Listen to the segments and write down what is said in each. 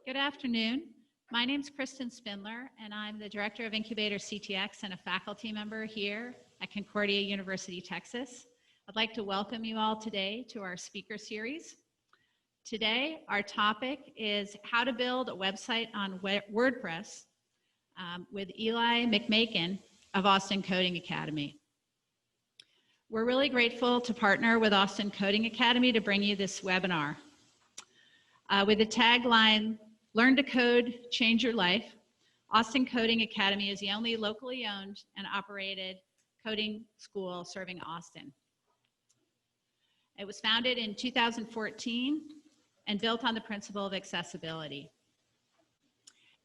Good afternoon. My name is Kristen Spindler, and I'm the Director of IncubatorCTX and a faculty member here at Concordia University, Texas. I'd like to welcome you all today to our speaker series. Today, our topic is how to build a website on WordPress with Eli McMakin of Austin Coding Academy. We're really grateful to partner with Austin Coding Academy to bring you this webinar. With the tagline, "Learn to code, change your life," Austin Coding Academy is the only locally owned and operated coding school serving Austin. It was founded in 2014 and built on the principle of accessibility.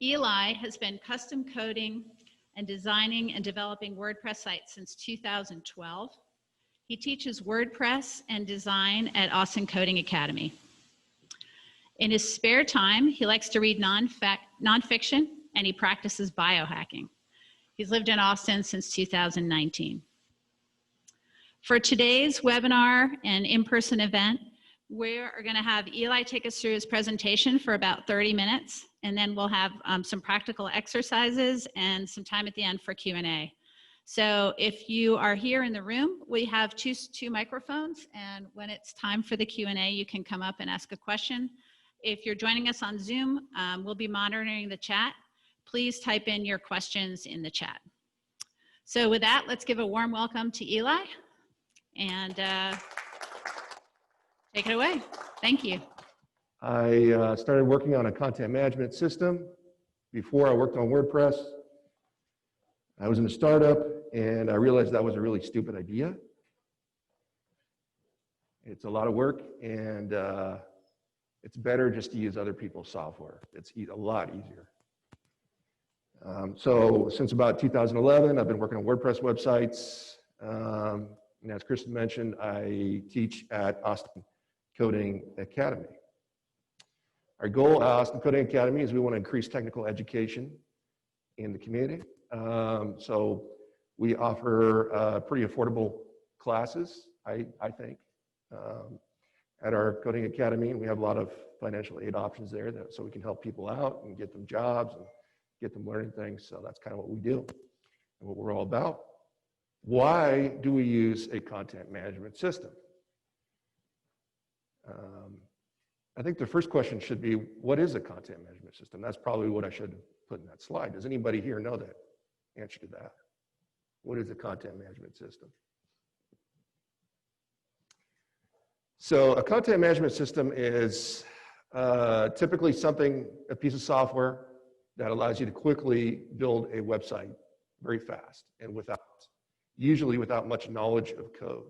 Eli has been custom coding and designing and developing WordPress sites since 2012. He teaches WordPress and design at Austin Coding Academy. In his spare time, he likes to read nonfiction, and he practices biohacking. He's lived in Austin since 2019. For today's webinar and in-person event, we're going to have Eli take us through his presentation for about 30 minutes, and then we'll have some practical exercises and some time at the end for Q&A. So if you are here in the room, we have two microphones, and when it's time for the Q&A, you can come up and ask a question. If you're joining us on Zoom, we'll be monitoring the chat. Please type in your questions in the chat. So with that, let's give a warm welcome to Eli, and take it away. Thank you. I started working on a content management system. Before I worked on WordPress. I was in a startup, and I realized that was a really stupid idea. It's a lot of work, and it's better just to use other people's software. It's a lot easier. So since about 2011, I've been working on WordPress websites. And as Kristen mentioned, I teach at Austin Coding Academy. Our goal at Austin Coding Academy is we want to increase technical education in the community. So we offer pretty affordable classes, I think, at our Coding Academy, and we have a lot of financial aid options there so we can help people out and get them jobs and get them learning things. So that's kind of what we do and what we're all about. Why do we use a content management system? I think the first question should be, what is a content management system? That's probably what I should put in that slide. Does anybody here know the answer to that? What is a content management system? So a content management system is typically a piece of software that allows you to quickly build a website very fast and usually without much knowledge of code.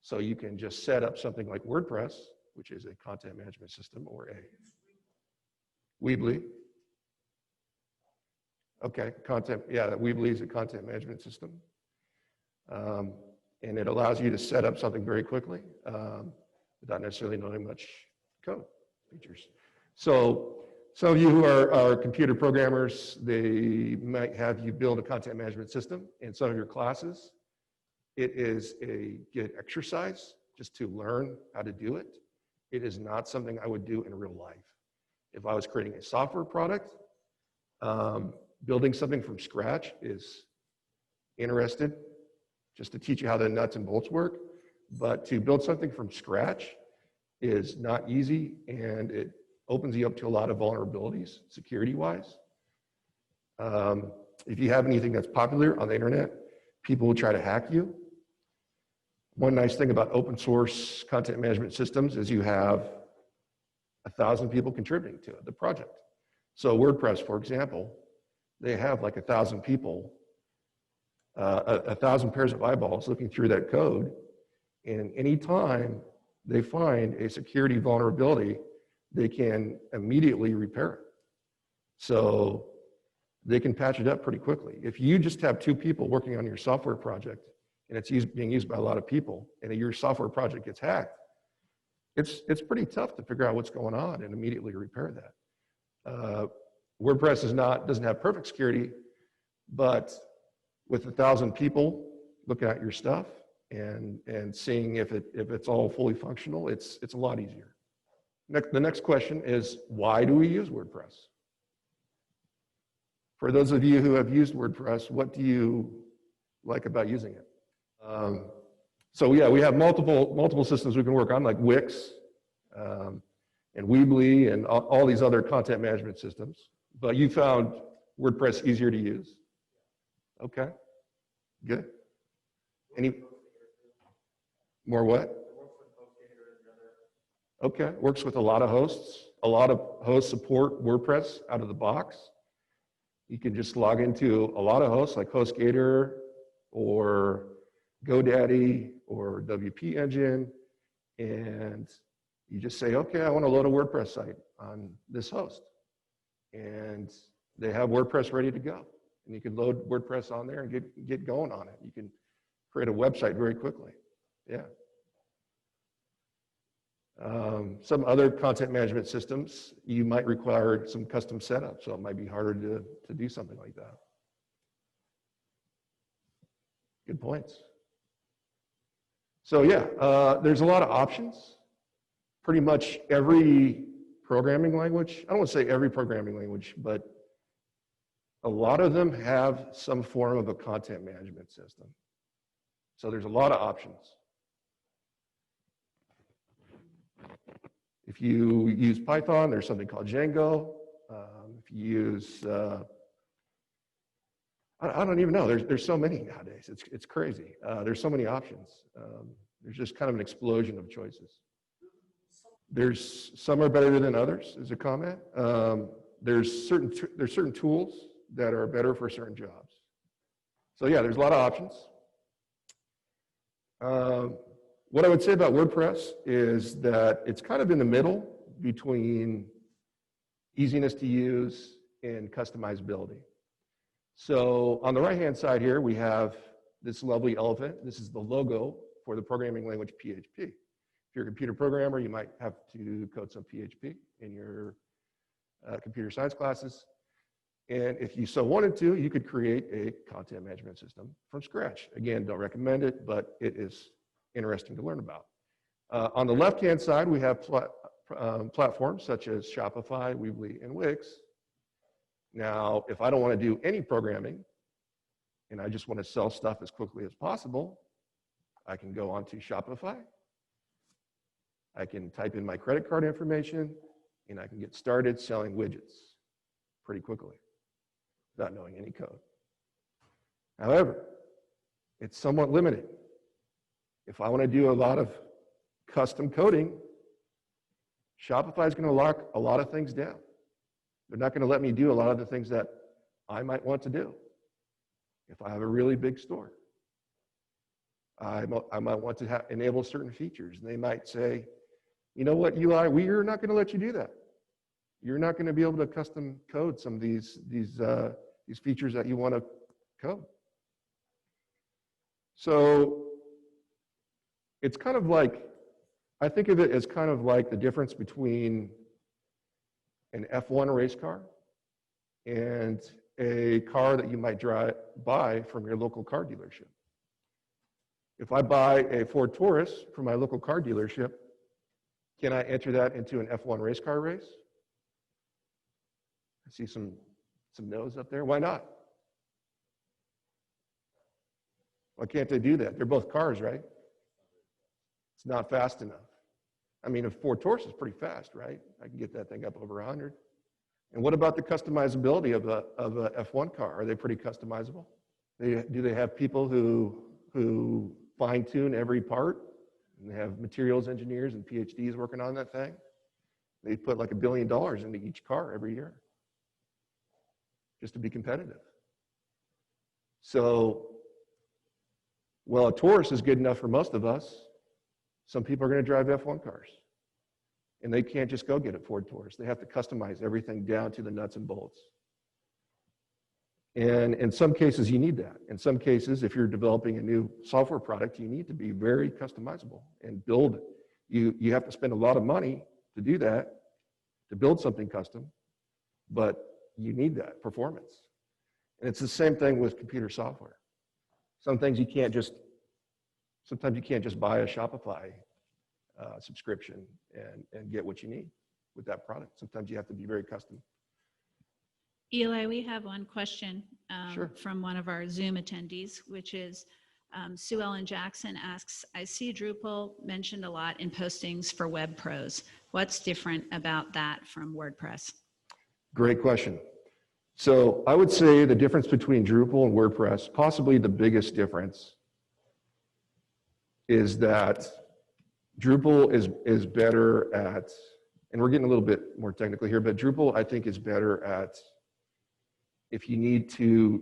So you can just set up something like WordPress, which is a content management system, or a Weebly. Okay, Weebly is a content management system. And it allows you to set up something very quickly without necessarily knowing much code features. So some of you who are computer programmers, they might have you build a content management system in some of your classes. It is a good exercise just to learn how to do it. It is not something I would do in real life. If I was creating a software product, building something from scratch is interesting, just to teach you how the nuts and bolts work. But to build something from scratch is not easy, and it opens you up to a lot of vulnerabilities, security-wise. If you have anything that's popular on the internet, people will try to hack you. One nice thing about open source content management systems is you have 1,000 people contributing to the project. So WordPress, for example, they have like 1,000 people, 1,000 pairs of eyeballs looking through that code, and anytime they find a security vulnerability, they can immediately repair it. So they can patch it up pretty quickly. If you just have 2 people working on your software project, and it's being used by a lot of people, and your software project gets hacked, it's pretty tough to figure out what's going on and immediately repair that. WordPress doesn't have perfect security, but with 1,000 people looking at your stuff and seeing if it's all fully functional, it's a lot easier. The next question is, why do we use WordPress? For those of you who have used WordPress, what do you like about using it? So yeah, we have multiple systems we can work on, like Wix and Weebly and all these other content management systems. But you found WordPress easier to use? Okay, good. Any more what? Okay, works with a lot of hosts. A lot of hosts support WordPress out of the box. You can just log into a lot of hosts like HostGator or GoDaddy or WP Engine, and you just say, okay, I want to load a WordPress site on this host. And they have WordPress ready to go. And you can load WordPress on there and get going on it. You can create a website very quickly. Yeah. Some other content management systems, you might require some custom setup, so it might be harder to do something like that. Good points. So yeah, there's a lot of options. Pretty much every programming language, I don't want to say every programming language, but a lot of them have some form of a content management system. So there's a lot of options. If you use Python, there's something called Django. If you use, I don't even know, there's so many nowadays, it's crazy. There's so many options. There's just kind of an explosion of choices. There's some are better than others, is a comment. There's certain tools that are better for certain jobs. So yeah, there's a lot of options. What I would say about WordPress is that it's kind of in the middle between easiness to use and customizability. So on the right-hand side here, we have this lovely elephant. This is the logo for the programming language PHP. If you're a computer programmer, you might have to code some PHP in your computer science classes. And if you so wanted to, you could create a content management system from scratch. Again, don't recommend it, but it is interesting to learn about. On the left-hand side, we have platforms such as Shopify, Weebly, and Wix. Now, if I don't want to do any programming, and I just want to sell stuff as quickly as possible, I can go onto Shopify. I can type in my credit card information, and I can get started selling widgets pretty quickly without knowing any code. However, it's somewhat limited. If I want to do a lot of custom coding, Shopify is going to lock a lot of things down. They're not going to let me do a lot of the things that I might want to do. If I have a really big store, I might want to enable certain features. And they might say, you know what, Eli, we're not going to let you do that. You're not going to be able to custom code some of these features that you want to code. So it's kind of like, I think of it as kind of like the difference between an F1 race car and a car that you might buy from your local car dealership. If I buy a Ford Taurus from my local car dealership, can I enter that into an F1 race car race? I see some no's up there. Why not? Why can't they do that? They're both cars, right? It's not fast enough. I mean, a Ford Taurus is pretty fast, right? I can get that thing up over 100. And what about the customizability of a F1 car? Are they pretty customizable? Do they have people who fine-tune every part? And they have materials engineers and PhDs working on that thing? They put like $1 billion into each car every year just to be competitive. So, well, a Taurus is good enough for most of us. Some people are going to drive F1 cars. And they can't just go get a Ford Taurus. They have to customize everything down to the nuts and bolts. And in some cases, you need that. In some cases, if you're developing a new software product, you need to be very customizable and build. You have to spend a lot of money to do that, to build something custom, but you need that performance. And it's the same thing with computer software. Sometimes you can't just buy a Shopify subscription and get what you need with that product. Sometimes you have to be very custom. Eli, we have one question Sure. from one of our Zoom attendees, which is Sue Ellen Jackson asks, I see Drupal mentioned a lot in postings for web pros. What's different about that from WordPress? Great question. So I would say the difference between Drupal and WordPress, possibly the biggest difference, is that Drupal is better at, and we're getting a little bit more technical here, but Drupal I think is better at, if you need to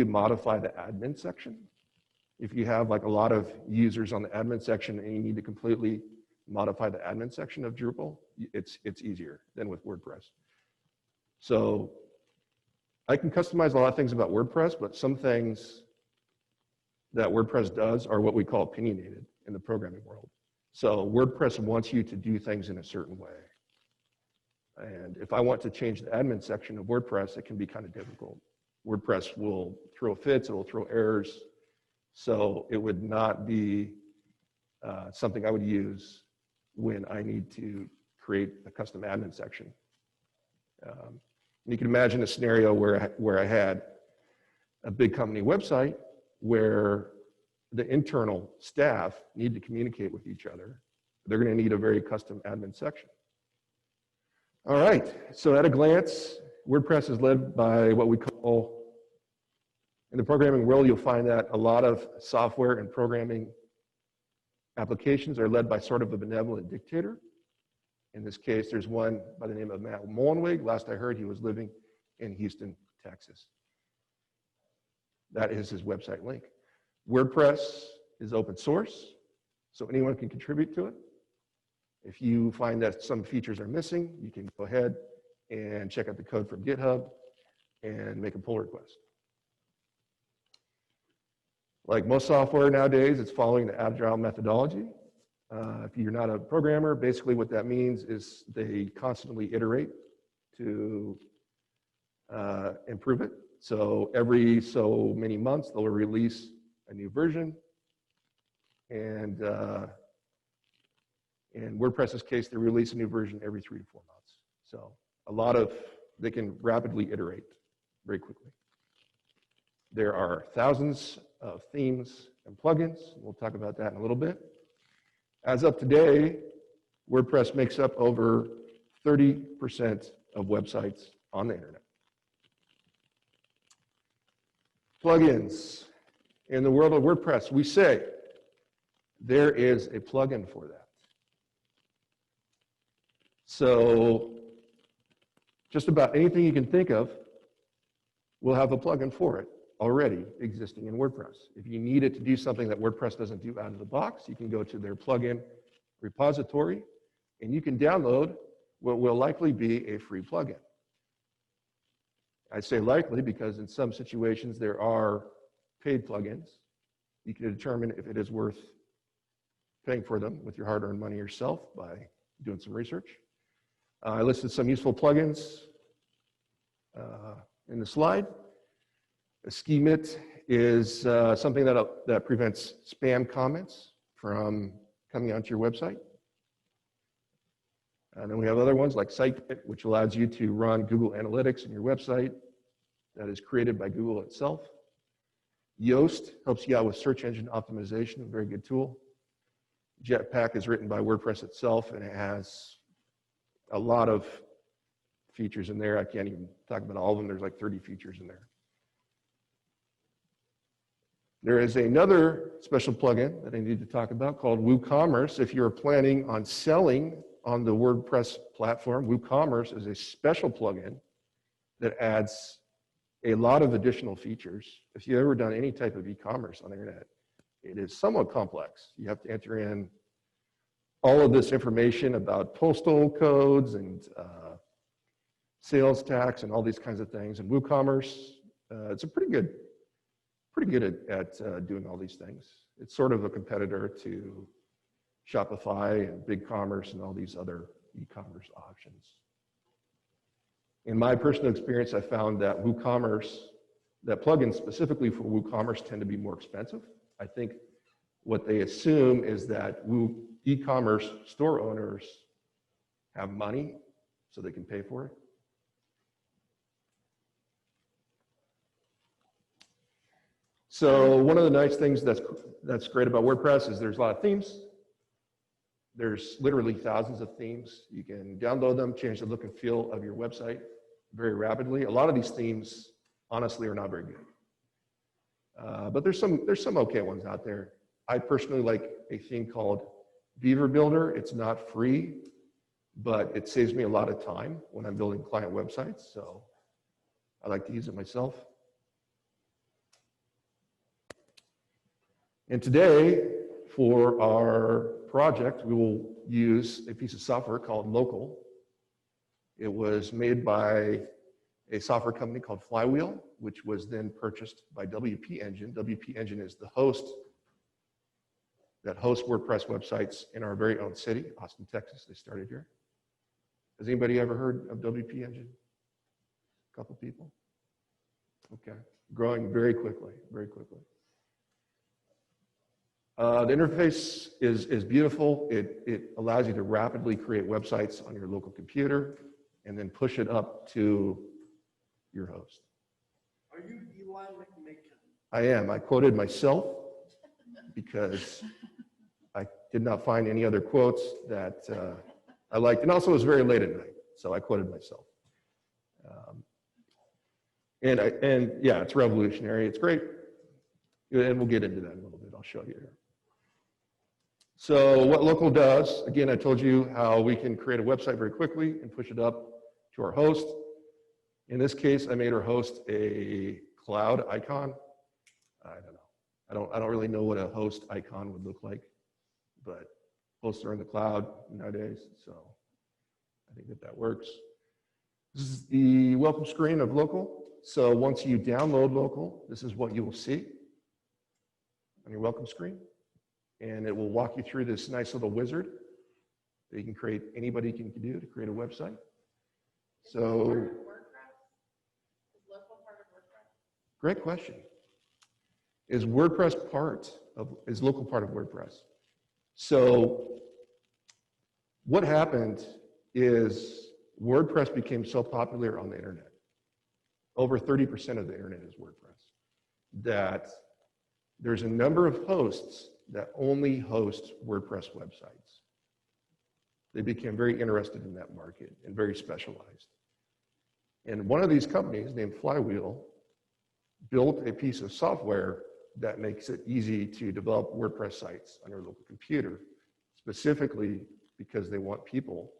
modify the admin section. If you have like a lot of users on the admin section and you need to completely modify the admin section of Drupal, it's easier than with WordPress. So I can customize a lot of things about WordPress, but some things that WordPress does are what we call opinionated in the programming world. So WordPress wants you to do things in a certain way. And if I want to change the admin section of WordPress, it can be kind of difficult. WordPress will throw fits, it will throw errors. So it would not be something I would use when I need to create a custom admin section. You can imagine a scenario where I had a big company website where the internal staff need to communicate with each other. They're going to need a very custom admin section. All right, so at a glance, WordPress is led by what we call, in the programming world, you'll find that a lot of software and programming applications are led by sort of a benevolent dictator. In this case, there's one by the name of Matt Mullenweg. Last I heard, he was living in Houston, Texas. That is his website link. WordPress is open source, so anyone can contribute to it. If you find that some features are missing, you can go ahead and check out the code from GitHub and make a pull request. Like most software nowadays, it's following the agile methodology. If you're not a programmer, basically what that means is they constantly iterate to improve it. So every so many months, they'll release a new version. And in WordPress's case, they release a new version every 3 to 4 months. So they can rapidly iterate very quickly. There are thousands of themes and plugins. We'll talk about that in a little bit. As of today, WordPress makes up over 30% of websites on the internet. Plugins. In the world of WordPress, we say there is a plugin for that. So just about anything you can think of will have a plugin for it already existing in WordPress. If you need it to do something that WordPress doesn't do out of the box, you can go to their plugin repository and you can download what will likely be a free plugin. I say likely because in some situations there are paid plugins. You can determine if it is worth paying for them with your hard-earned money yourself by doing some research. I listed some useful plugins in the slide. A schemit is something that prevents spam comments from coming onto your website. And then we have other ones like SiteKit, which allows you to run Google Analytics in your website that is created by Google itself. Yoast helps you out with search engine optimization, a very good tool. Jetpack is written by WordPress itself, and it has a lot of features in there. I can't even talk about all of them. There's like 30 features in there. There is another special plugin that I need to talk about called WooCommerce. If you're planning on selling on the WordPress platform, WooCommerce is a special plugin that adds a lot of additional features. If you've ever done any type of e-commerce on the internet, it is somewhat complex. You have to enter in all of this information about postal codes and sales tax and all these kinds of things. And WooCommerce, it's a pretty good at doing all these things. It's sort of a competitor to Shopify and BigCommerce and all these other e-commerce options. In my personal experience, I found that WooCommerce, that plugins specifically for WooCommerce tend to be more expensive. I think what they assume is that e-commerce store owners have money so they can pay for it. So one of the nice things that's great about WordPress is there's a lot of themes. There's literally thousands of themes. You can download them, change the look and feel of your website very rapidly. A lot of these themes, honestly, are not very good. But there's some okay ones out there. I personally like a theme called Beaver Builder. It's not free, but it saves me a lot of time when I'm building client websites, so I like to use it myself. And today, for our project, we will use a piece of software called Local. It was made by a software company called FLYWHEEL, which was then purchased by WP Engine. WP Engine is the host that hosts WordPress websites in our very own city, Austin, Texas. They started here. Has anybody ever heard of WP Engine? A couple people? Okay, growing very quickly, very quickly. The interface is beautiful. It allows you to rapidly create websites on your local computer and then push it up to your host. Are you Eli McMakin? I am. I quoted myself because I did not find any other quotes that I liked. And also it was very late at night, so I quoted myself. And yeah, it's revolutionary. It's great. And we'll get into that in a little bit. I'll show you here. So what Local does, again, I told you how we can create a website very quickly and push it up to our host. In this case, I made our host a cloud icon. I don't know. I don't really know what a host icon would look like, but hosts are in the cloud nowadays, so I think that works. This is the welcome screen of Local. So once you download Local, this is what you will see on your welcome screen. And it will walk you through this nice little wizard that you can create, anybody can do to create a website. So, great question. Is WordPress is Local part of WordPress? So what happened is WordPress became so popular on the internet. Over 30% of the internet is WordPress. That there's a number of hosts that only host WordPress websites. They became very interested in that market and very specialized. And one of these companies named FLYWHEEL built a piece of software that makes it easy to develop WordPress sites on your local computer, specifically because they want people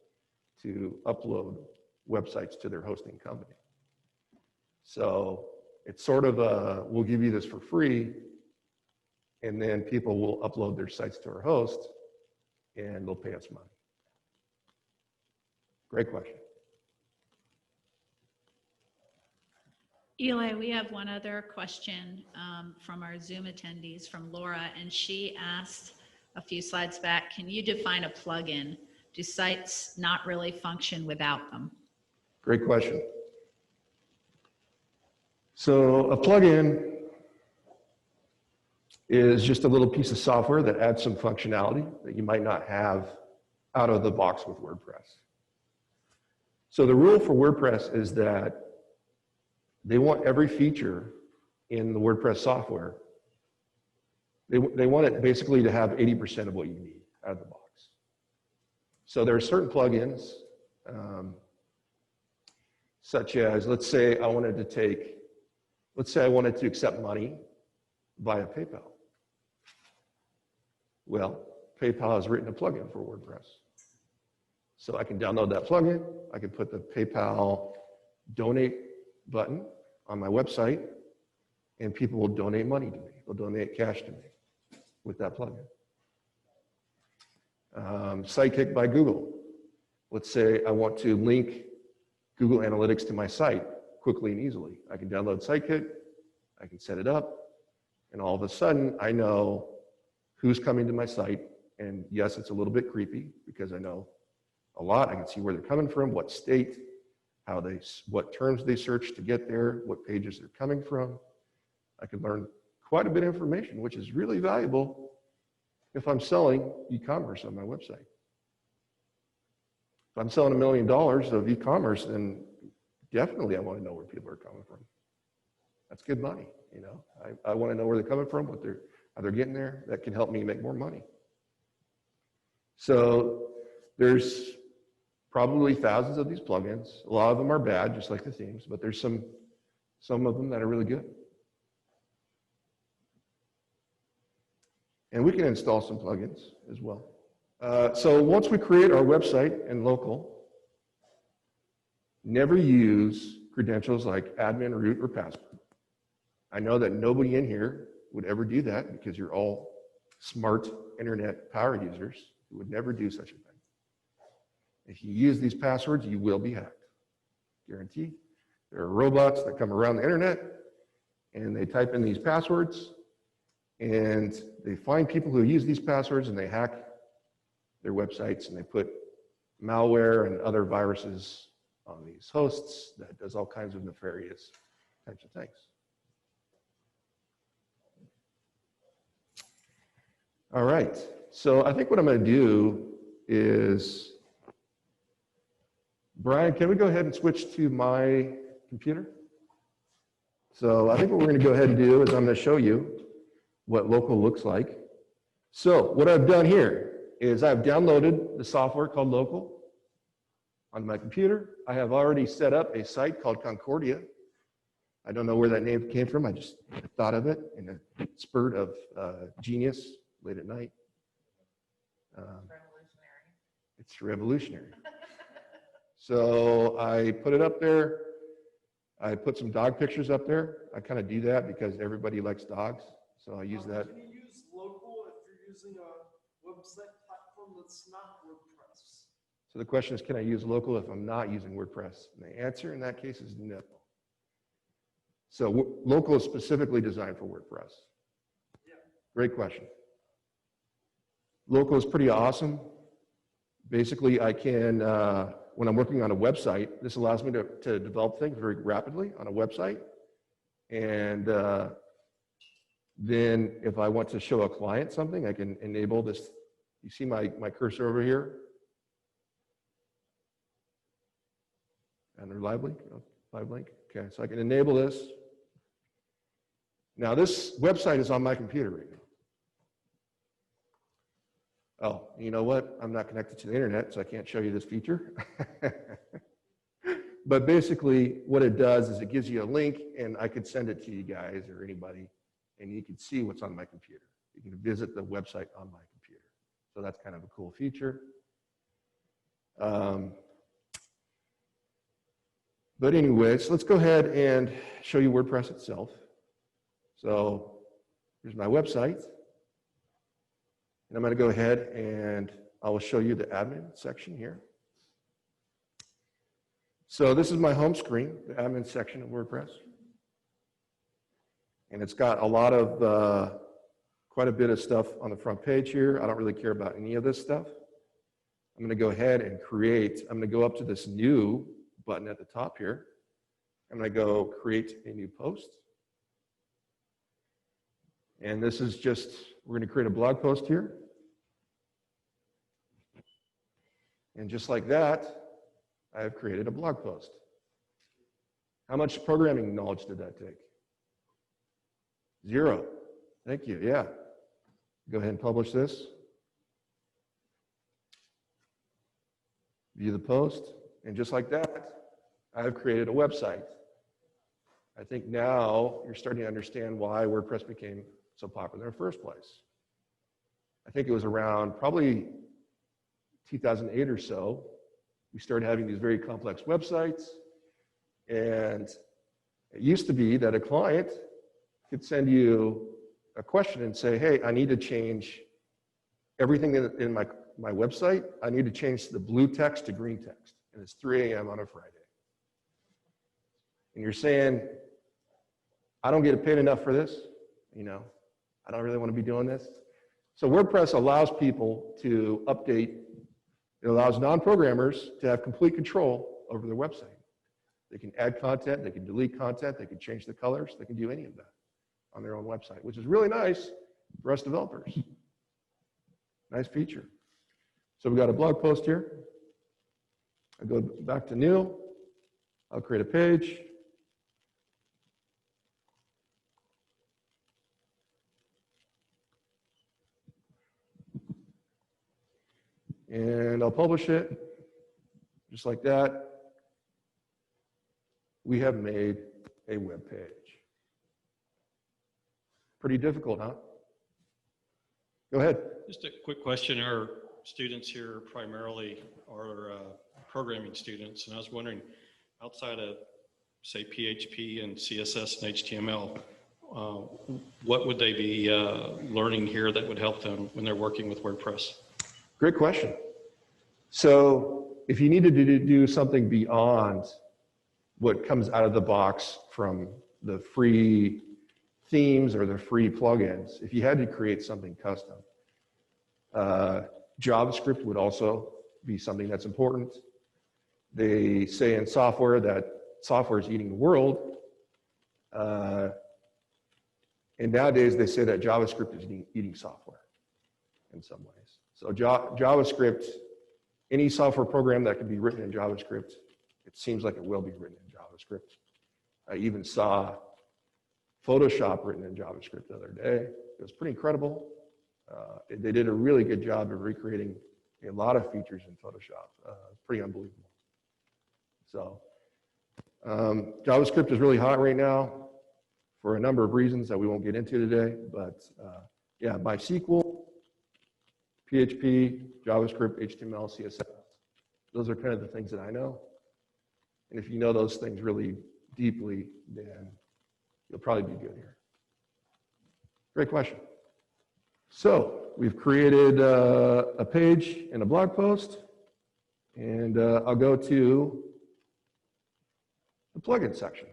to upload websites to their hosting company. So it's sort of a, we'll give you this for free, and then people will upload their sites to our host, and they'll pay us money. Great question. Eli, we have one other question from our Zoom attendees, from Laura, and she asked a few slides back, can you define a plugin? Do sites not really function without them? Great question. So a plugin is just a little piece of software that adds some functionality that you might not have out of the box with WordPress. So the rule for WordPress is that they want every feature in the WordPress software. They want it basically to have 80% of what you need out of the box. So there are certain plugins, such as, let's say I wanted to accept money via PayPal. Well, PayPal has written a plugin for WordPress. So I can download that plugin, I can put the PayPal donate button on my website, and people will donate money to me. They'll donate cash to me with that plugin. Sidekick by Google. Let's say I want to link Google Analytics to my site quickly and easily. I can download Sidekick, I can set it up, and all of a sudden I know who's coming to my site. And yes, it's a little bit creepy because I know a lot. I can see where they're coming from, what state, what terms they search to get there, what pages they're coming from. I can learn quite a bit of information, which is really valuable if I'm selling e-commerce on my website. If I'm selling $1 million of e-commerce, then definitely I want to know where people are coming from. That's good money, you know. I want to know where they're coming from, how they're getting there. That can help me make more money. So there's probably thousands of these plugins. A lot of them are bad, just like the themes, but there's some of them that are really good. And we can install some plugins as well. So once we create our website in local, never use credentials like admin, root, or password. I know that nobody in here would ever do that because you're all smart internet power users who would never do such a thing. If you use these passwords, you will be hacked. Guaranteed. There are robots that come around the internet and they type in these passwords and they find people who use these passwords and they hack their websites and they put malware and other viruses on these hosts that does all kinds of nefarious types of things. All right, so I think what I'm going to do is, Brian, can we go ahead and switch to my computer? So I think what we're going to go ahead and do is I'm going to show you what local looks like. So what I've done here is I've downloaded the software called Local on my computer. I have already set up a site called Concordia. I don't know where that name came from. I just thought of it in a spurt of genius late at night. It's revolutionary. So I put it up there. I put some dog pictures up there. I kind of do that because everybody likes dogs. So I use that. Can you use local if you're using a website platform that's not WordPress? So the question is, can I use local if I'm not using WordPress? And the answer in that case is no. So local is specifically designed for WordPress. Yeah. Great question. Local is pretty awesome. Basically, I can, when I'm working on a website, this allows me to develop things very rapidly on a website. And then if I want to show a client something, I can enable this. You see my cursor over here? And live link? Live link? Okay, so I can enable this. Now this website is on my computer right now. Oh, you know what? I'm not connected to the internet, so I can't show you this feature. But basically, what it does is it gives you a link, and I could send it to you guys or anybody, and you can see what's on my computer. You can visit the website on my computer. So that's kind of a cool feature. But anyways, let's go ahead and show you WordPress itself. So here's my website. And I'm going to go ahead and I will show you the admin section here. So this is my home screen, the admin section of WordPress. And it's got a lot of, quite a bit of stuff on the front page here. I don't really care about any of this stuff. I'm going to go ahead and I'm going to go up to this new button at the top here. I'm going to go create a new post. And this is just, we're going to create a blog post here. And just like that, I have created a blog post. How much programming knowledge did that take? 0. Thank you, yeah. Go ahead and publish this. View the post, and just like that, I have created a website. I think now you're starting to understand why WordPress became so popular in the first place. I think it was around probably 2008 or so, we started having these very complex websites, and it used to be that a client could send you a question and say, hey, I need to change everything in my website. I need to change the blue text to green text, and it's 3 a.m. on a Friday. And you're saying, I don't get paid enough for this, you know, I don't really want to be doing this. So WordPress allows people to update. It allows non-programmers to have complete control over their website. They can add content, they can delete content, they can change the colors, they can do any of that on their own website, which is really nice for us developers. Nice feature. So we got a blog post here. I go back to new. I'll create a page. And I'll publish it, just like that. We have made a web page. Pretty difficult, huh? Go ahead. Just a quick question. Our students here primarily are programming students, and I was wondering, outside of, say, PHP and CSS and HTML, what would they be learning here that would help them when they're working with WordPress? Great question. So if you needed to do something beyond what comes out of the box from the free themes or the free plugins, if you had to create something custom, JavaScript would also be something that's important. They say in software that software is eating the world. And nowadays they say that JavaScript is eating software in some ways. So JavaScript, any software program that can be written in JavaScript, it seems like it will be written in JavaScript. I even saw Photoshop written in JavaScript the other day. It was pretty incredible. They did a really good job of recreating a lot of features in Photoshop. Pretty unbelievable. So JavaScript is really hot right now for a number of reasons that we won't get into today. But yeah, MySQL, PHP, JavaScript, HTML, CSS. Those are kind of the things that I know. And if you know those things really deeply, then you'll probably be good here. Great question. So we've created a page and a blog post, and I'll go to the plugin section.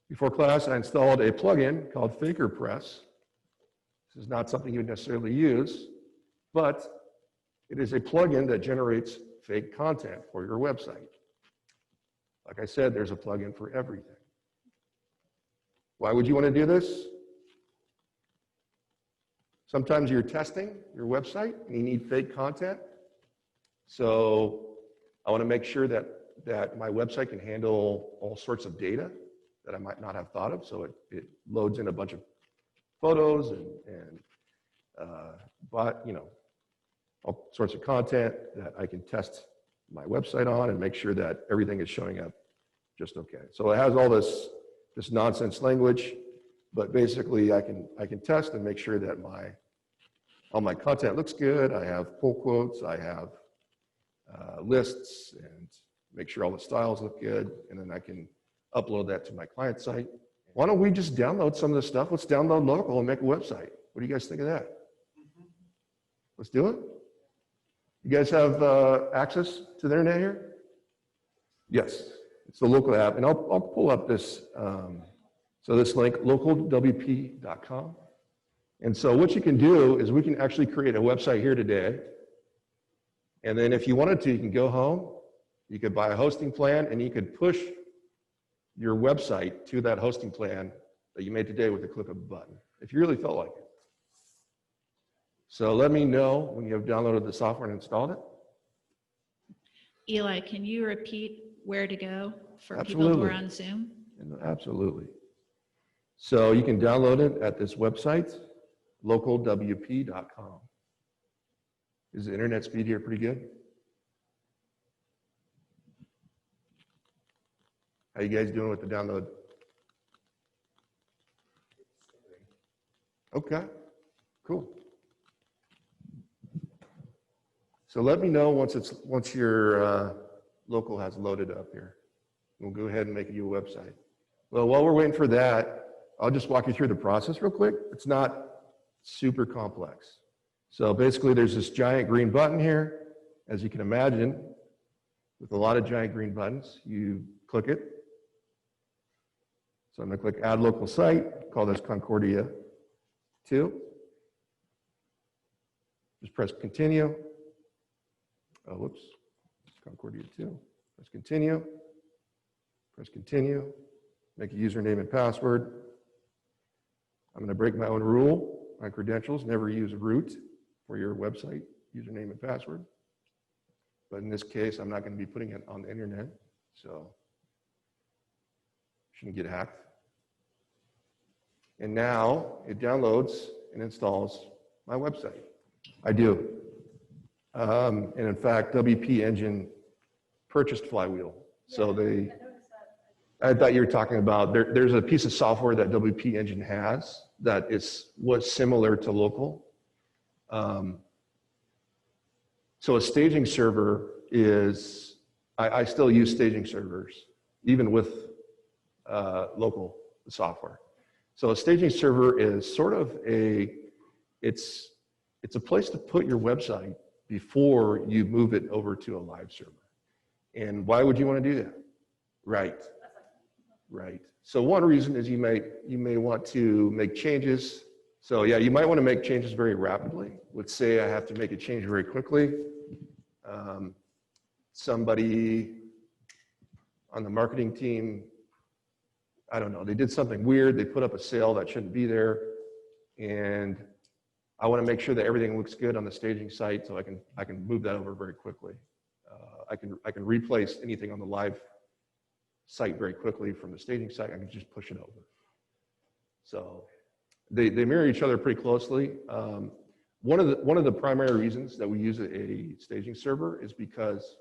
Before class, I installed a plugin called FakerPress. This is not something you would necessarily use, but it is a plugin that generates fake content for your website. Like I said, there's a plugin for everything. Why would you want to do this? Sometimes you're testing your website and you need fake content. So I want to make sure that my website can handle all sorts of data that I might not have thought of. So it loads in a bunch of photos and all sorts of content that I can test my website on and make sure that everything is showing up just okay. So it has all this nonsense language, but basically I can test and make sure that all my content looks good. I have pull quotes, I have lists, and make sure all the styles look good, and then I can upload that to my client site. Why don't we just download some of this stuff? Let's download local and make a website. What do you guys think of that? Let's do it. You guys have access to the internet here? Yes, it's the local app, and I'll pull up this. So this link, localwp.com. And so what you can do is we can actually create a website here today. And then if you wanted to, you can go home, you could buy a hosting plan, and you could push your website to that hosting plan that you made today with the click of a button, if you really felt like it. So let me know when you have downloaded the software and installed it. Eli, can you repeat where to go for Absolutely. people who are on Zoom? Absolutely. So you can download it at this website, localwp.com. Is the internet speed here pretty good? How you guys doing with the download? Okay, cool. So let me know once your local has loaded up here. We'll go ahead and make you a website. Well, while we're waiting for that, I'll just walk you through the process real quick. It's not super complex. So basically there's this giant green button here. As you can imagine, with a lot of giant green buttons, you click it. So I'm gonna click add local site, call this Concordia 2. Just press continue. Oh, whoops, Concordia 2. Press continue, make a username and password. I'm gonna break my own rule, my credentials, never use root for your website, username and password. But in this case, I'm not going to be putting it on the internet, so shouldn't get hacked. And now it downloads and installs my website. I do. And in fact, WP Engine purchased FLYWHEEL. So I thought you were talking about, there's a piece of software that WP Engine has that was similar to local. So a staging server is, I still use staging servers, even with local software. So a staging server is sort of it's a place to put your website before you move it over to a live server. And why would you want to do that? Right. Right. So one reason is you may want to make changes. So yeah, you might want to make changes very rapidly. Let's say I have to make a change very quickly. Somebody on the marketing team, I don't know, they did something weird. They put up a sale that shouldn't be there. And I want to make sure that everything looks good on the staging site so I can move that over very quickly. I can replace anything on the live site very quickly from the staging site. I can just push it over. So they mirror each other pretty closely. One of the primary reasons that we use a staging server is because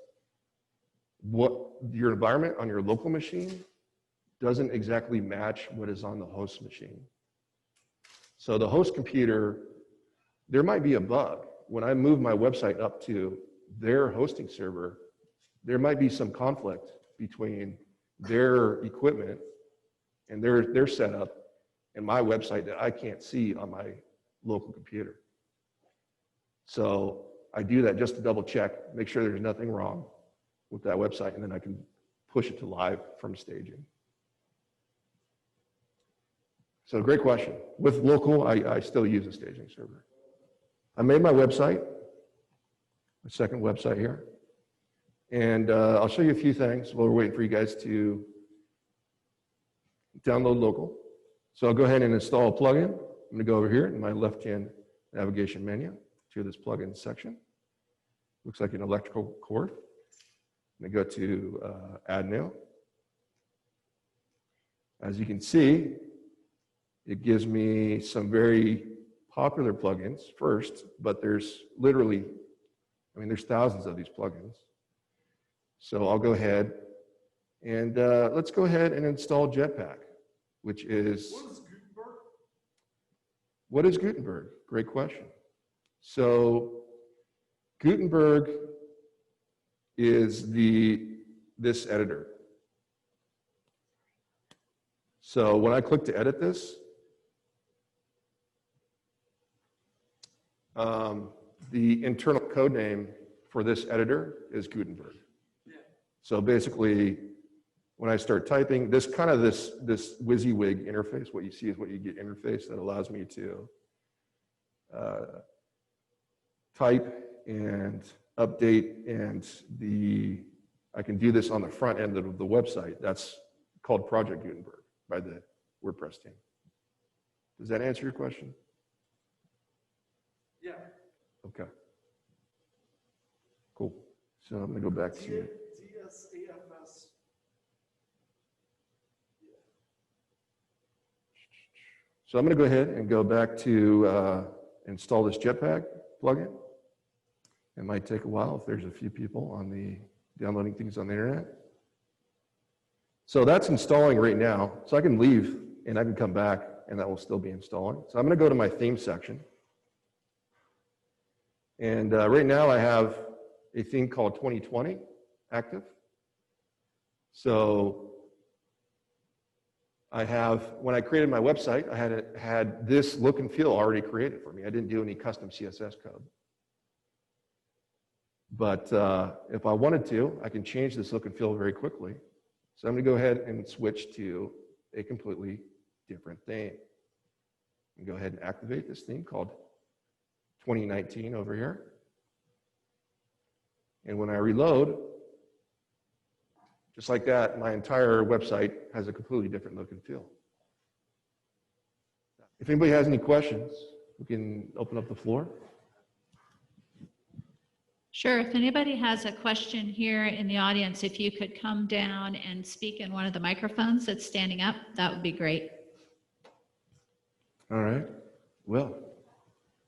what your environment on your local machine doesn't exactly match what is on the host machine. So the host computer, there might be a bug. When I move my website up to their hosting server, there might be some conflict between their equipment and their setup and my website that I can't see on my local computer. So I do that just to double check, make sure there's nothing wrong with that website, and then I can push it to live from staging. So great question. With local, I still use a staging server. I made my website, my second website here. And I'll show you a few things while we're waiting for you guys to download local. So I'll go ahead and install a plugin. I'm going to go over here in my left-hand navigation menu to this plugin section. Looks like an electrical cord. I'm going to go to Add New. As you can see, it gives me some very popular plugins first, but there's literally, there's thousands of these plugins. So I'll go ahead and let's go ahead and install Jetpack, which is... What is Gutenberg? What is Gutenberg? Great question. So Gutenberg is this editor. So when I click to edit this, the internal code name for this editor is Gutenberg. So basically, when I start typing, this WYSIWYG interface, what you see is what you get interface that allows me to type and update, and I can do this on the front end of the website. That's called Project Gutenberg by the WordPress team. Does that answer your question? Yeah. Okay. Cool. So I'm going to go back to... DSAFS. So I'm going to go ahead and go back to install this Jetpack plugin. It might take a while if there's a few people on the downloading things on the internet. So that's installing right now. So I can leave and I can come back and that will still be installing. So I'm going to go to my theme section. And right now I have a theme called 2020 active. So when I created my website, I had this look and feel already created for me. I didn't do any custom CSS code. But if I wanted to, I can change this look and feel very quickly. So I'm going to go ahead and switch to a completely different theme. And go ahead and activate this theme called 2019 over here. And when I reload, just like that, my entire website has a completely different look and feel. If anybody has any questions, we can open up the floor. Sure. If anybody has a question here in the audience, if you could come down and speak in one of the microphones that's standing up, that would be great. All right. Well,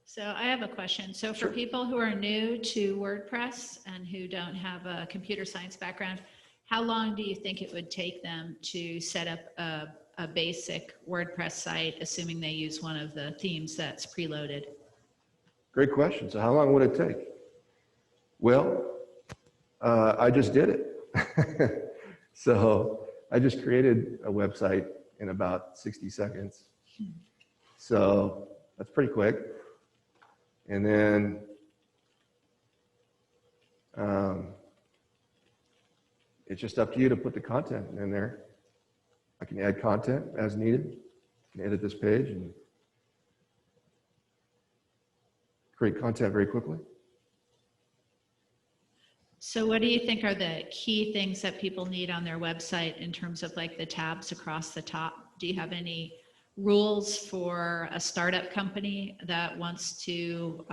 So I have a question. So for Sure. people who are new to WordPress and who don't have a computer science background, how long do you think it would take them to set up a basic WordPress site, assuming they use one of the themes that's preloaded? great question. So how long would it take? Well, I just did it. So I just created a website in about 60 seconds. So that's pretty quick. And then it's just up to you to put the content in there. I can add content as needed. I can edit this page and create content very quickly. So what do you think are the key things that people need on their website in terms of like the tabs across the top? Do you have any rules for a startup company that wants to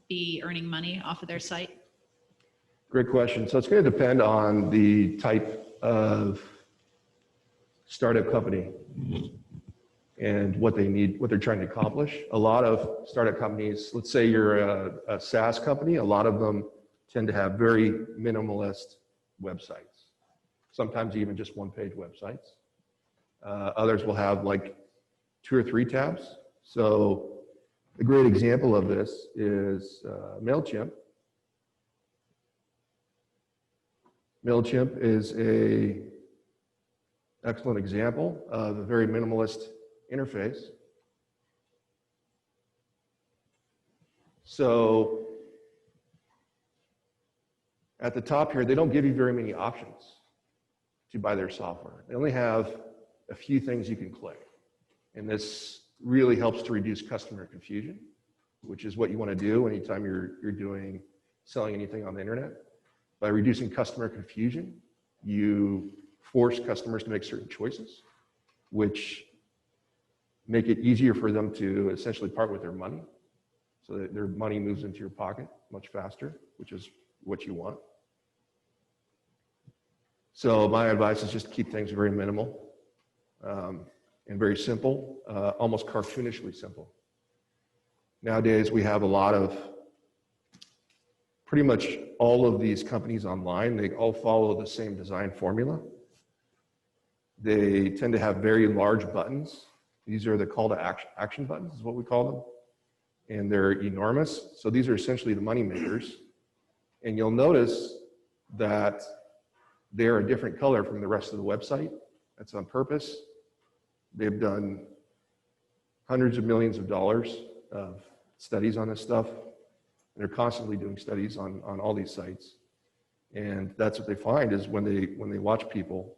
be earning money off of their site? Great question. So it's going to depend on the type of startup company and what they need, what they're trying to accomplish. A lot of startup companies, let's say you're a SaaS company, a lot of them tend to have very minimalist websites. Sometimes even just one-page websites. Others will have like 2 or 3 tabs. So a great example of this is MailChimp. MailChimp is an excellent example of a very minimalist interface. So at the top here, they don't give you very many options to buy their software. They only have a few things you can click. And this really helps to reduce customer confusion, which is what you want to do anytime you're selling anything on the internet. By reducing customer confusion, you force customers to make certain choices, which make it easier for them to essentially part with their money, so that their money moves into your pocket much faster, which is what you want. So my advice is just keep things very minimal and very simple, almost cartoonishly simple. Nowadays, we have a lot of, pretty much all of these companies online, they all follow the same design formula. They tend to have very large buttons. These are the call to action buttons, is what we call them. And they're enormous. So these are essentially the money makers. And you'll notice that they're a different color from the rest of the website. That's on purpose. They've done hundreds of millions of dollars of studies on this stuff. And they're constantly doing studies on all these sites. And that's what they find is when they watch people,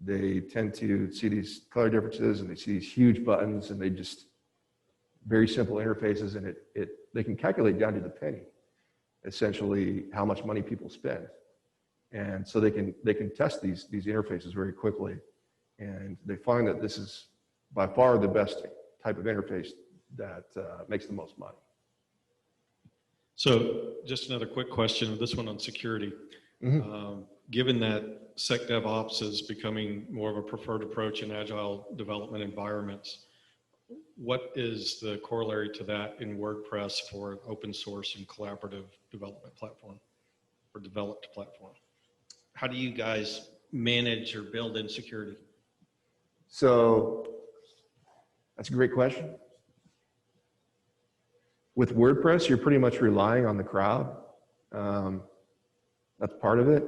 they tend to see these color differences and they see these huge buttons and they just, very simple interfaces, and they can calculate down to the penny, essentially how much money people spend. And so they can test these interfaces very quickly. And they find that this is by far the best type of interface that makes the most money. So just another quick question, this one on security. Mm-hmm. Given that SecDevOps is becoming more of a preferred approach in agile development environments, what is the corollary to that in WordPress for an open source and collaborative development platform or developed platform? How do you guys manage or build in security? So that's a great question. With WordPress, you're pretty much relying on the crowd. That's part of it.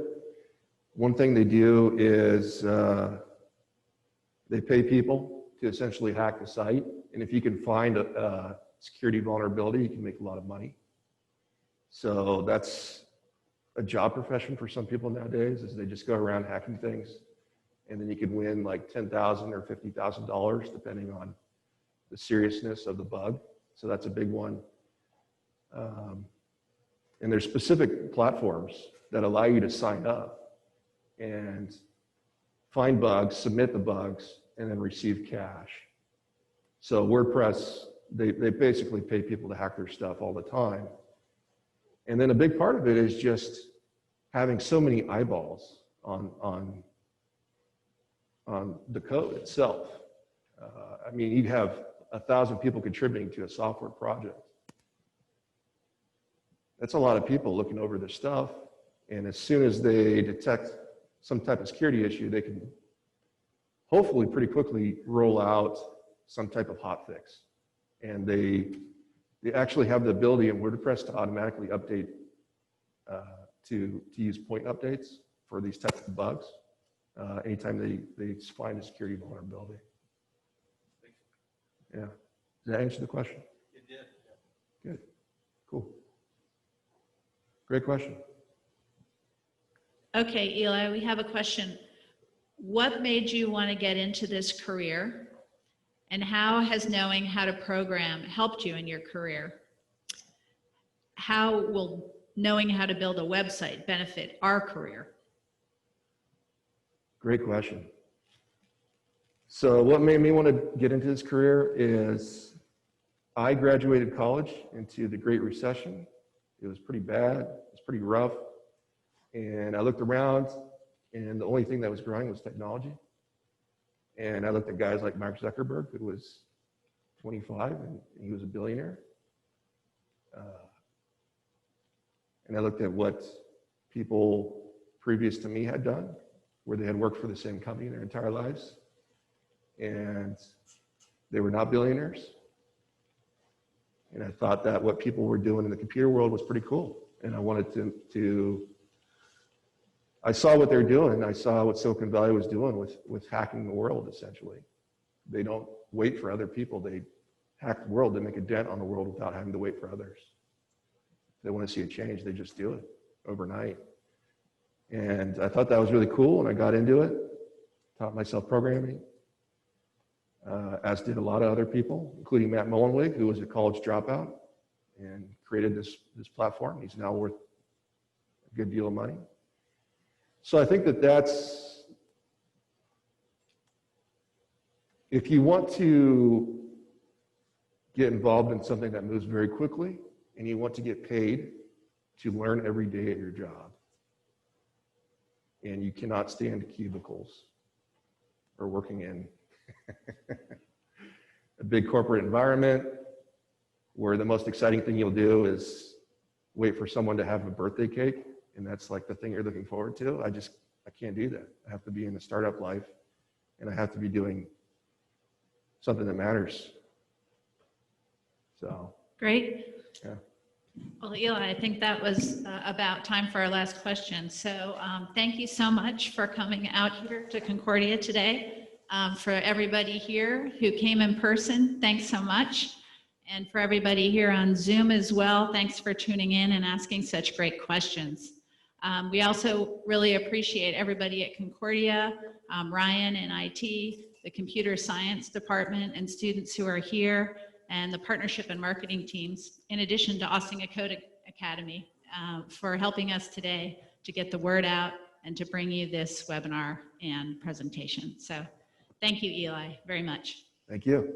One thing they do is they pay people to essentially hack the site. And if you can find a security vulnerability, you can make a lot of money. So that's a job profession for some people nowadays, is they just go around hacking things. And then you can win like $10,000 or $50,000 depending on the seriousness of the bug. So that's a big one. And there's specific platforms that allow you to sign up and find bugs, submit the bugs, and then receive cash. So WordPress, they basically pay people to hack their stuff all the time. And then a big part of it is just having so many eyeballs on the code itself. I mean, you'd have 1,000 people contributing to a software project. That's a lot of people looking over this stuff. And as soon as they detect some type of security issue, they can hopefully pretty quickly roll out some type of hotfix. And they actually have the ability in WordPress to automatically update, to use point updates for these types of bugs anytime they find a security vulnerability. Yeah. Does that answer the question? It did. Good. Cool. Great question. Okay, Eli, we have a question. What made you want to get into this career? And how has knowing how to program helped you in your career? How will knowing how to build a website benefit our career? Great question. So what made me want to get into this career is I graduated college into the Great Recession. It was pretty bad. It was pretty rough. And I looked around, and the only thing that was growing was technology. And I looked at guys like Mark Zuckerberg, who was 25, and he was a billionaire. And I looked at what people previous to me had done, where they had worked for the same company their entire lives. And they were not billionaires. And I thought that what people were doing in the computer world was pretty cool. And I wanted to I saw what they're doing. I saw what Silicon Valley was doing with hacking the world, essentially. They don't wait for other people. They hack the world. They make a dent on the world without having to wait for others. If they want to see a change, they just do it overnight. And I thought that was really cool, and I got into it, taught myself programming, as did a lot of other people, including Matt Mullenweg, who was a college dropout and created this platform. He's now worth a good deal of money. So I think that's, if you want to get involved in something that moves very quickly and you want to get paid to learn every day at your job, and you cannot stand cubicles or working in a big corporate environment where the most exciting thing you'll do is wait for someone to have a birthday cake, and that's like the thing you're looking forward to. I can't do that. I have to be in the startup life, and I have to be doing something that matters. So. Great. Yeah. Well, Eli, I think that was about time for our last question. So thank you so much for coming out here to Concordia today. For everybody here who came in person, thanks so much. And for everybody here on Zoom as well, thanks for tuning in and asking such great questions. We also really appreciate everybody at Concordia, Ryan and IT, the computer science department, and students who are here, and the partnership and marketing teams, in addition to Austin Code Academy, for helping us today to get the word out and to bring you this webinar and presentation. So thank you, Eli, very much. Thank you.